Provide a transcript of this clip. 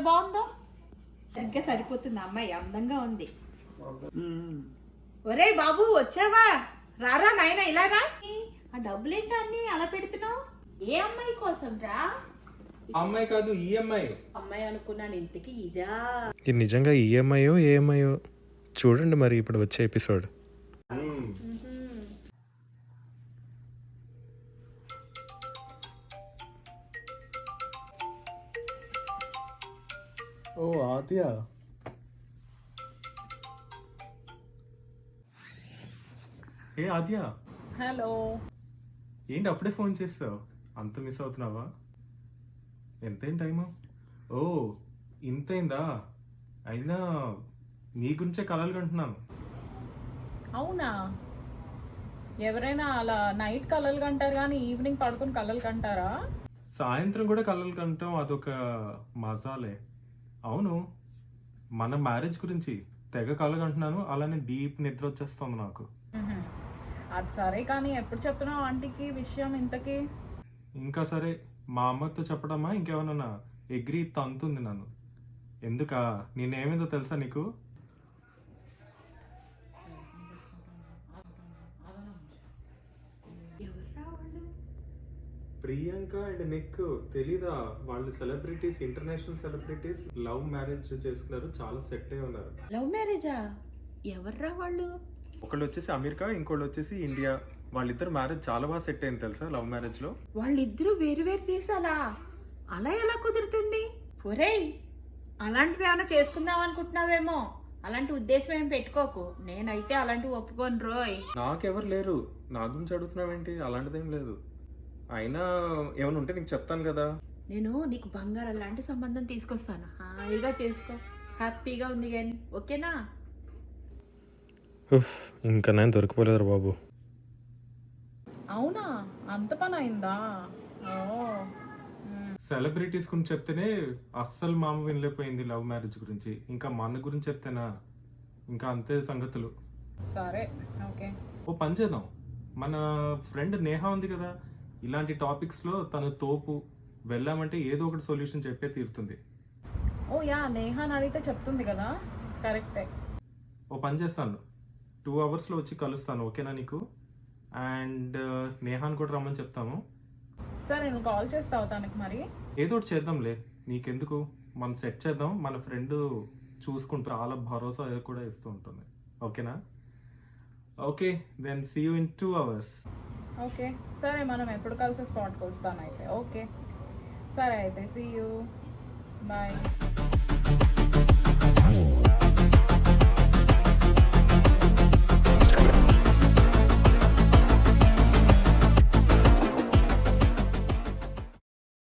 బాగుందో. ఇంకా సరిపోతుంది, అమ్మాయి అందంగా ఉంది. ఒరేయ్ బాబు వచ్చావా? రారా నాయన, ఇలా రా. ఆ డబ్బులేంటో అన్ని అలా పెడుతున్నావు? ఏ అమ్మాయి కోసం రా? అమ్మాయి కాదు, ఈఎంఐ. అమ్మాయి అనుకున్నాను, ఇంతకి ఇదా? ఇది నిజంగా ఈఎంఐయో ఏఎంఐయో చూడండి మరి ఇప్పుడు వచ్చే ఎపిసోడ్. ఓ ఆద్య, ఏ ఆద్య, హలో. ఏంటి అప్పుడే ఫోన్ చేస్తావు? అంత మిస్ అవుతున్నావా? ఎంతైన టైము? ఓ ఇంతైందా? అయినా నీ గురించే కలలు కంటున్నాను. అవునా? ఎవరైనా అలా నైట్ కలలు కంటారు కానీ ఈవినింగ్ పడుకుని కలలు కంటారా? సాయంత్రం కూడా కలలు కంటాం, అదొక మజాలే. అవును, మన మ్యారేజ్ గురించి తెగ కలలు కంటున్నాను, అలానే డీప్ నిద్ర వచ్చేస్తుంది నాకు. అది సరే కానీ ఎప్పుడు చెప్తున్నావు ఆంటీకి విషయం ఇంతకీ? ఇంకా సరే, మా అమ్మతో చెప్పడమా ఇంకేమన్నా ఎగ్రీ తంతుంది నన్ను. ఎందుకా? నేనేమిందో తెలుసా నీకు? ప్రియాంక అండ్ నిక్ తెలీదా? వాళ్ళు celebrities, international celebrities. Love marriage చేసుకున్నారు, చాలా సెట్ అయి ఉన్నారు. లవ్ మ్యారేజా? ఎవర్రా వాళ్ళు? ఒకళ్ళు వచ్చేసి అమెరికా, ఇంకోళ్ళు వచ్చేసి ఇండియా. వాళ్ళిద్దరు మ్యారేజ్ చాలా బాగా సెట్ అయింది తెలుసా లవ్ మ్యారేజ్ లో. వాళ్ళిద్దరూ వేరు వేరు దేశాలా? అలా ఎలా కుదురుతుంది? ఒరేయ్, అలాంటివి ఏమైనా చేసుకుందాం అనుకుంటున్నావేమో. అలాంటి ఉద్దేశం ఏం పెట్టుకోకు. నేనైతే అలాంటివి ఒప్పుకోను రోయ్. నాకెవరు లేరు, నా గురించి అడుగుతున్నావేంటి? అలాంటిదేం లేదు. అయినా ఏమైనా ఉంటే నీకు చెప్తాను కదా. నేను నీకు బంగారం లాంటి సంబంధం తీసుకొస్తాను, హాయిగా చేసుకో. హ్యాపీగా ఉంది కానీ, ఓకేనా? ఇంకా నేను దొరికిపోలేదు బాబు. అవునా? అంత పని అయిందా? ఓ. సెలబ్రిటీస్ గురించి చెప్తేనే అస్సలు మామ వినలేకపోయింది లవ్ మ్యారేజ్ గురించి. ఇంకా మన గురించి చెప్తేనా ఇంకా అంతే సంగతులు. సరే, ఓకే. ఓ పని చేద్దాం, మన ఫ్రెండ్ నేహ ఉంది కదా, ఇలాంటి టాపిక్స్లో తను తోపు. వెళ్ళామంటే ఏదో ఒకటి సొల్యూషన్ చెప్పే తీరుతుంది. ఓ యా, నేహాన్ అడిగితే చెప్తుంది కదా, కరెక్టే. ఓ పని చేస్తాను, 2 అవర్స్లో వచ్చి కలుస్తాను, ఓకేనా నీకు? అండ్ నేహాన్ కూడా రమ్మని చెప్తాము. సరే, నువ్వు కాల్ చేస్తావు తనకి మరి? ఏదో ఒకటి చేద్దాంలే, నీకెందుకు, మనం సెట్ చేద్దాం. మన ఫ్రెండ్ చూసుకుంటూ చాలా భరోసా కూడా ఇస్తూ ఉంటుంది, ఓకేనా? Okay, then see you in 2 hours. Okay, సరే, మనం ఎప్పుడు కలిసి స్పాట్కి వస్తాను అయితే. ఓకే, సరే అయితే, సీ యూ, బాయ్.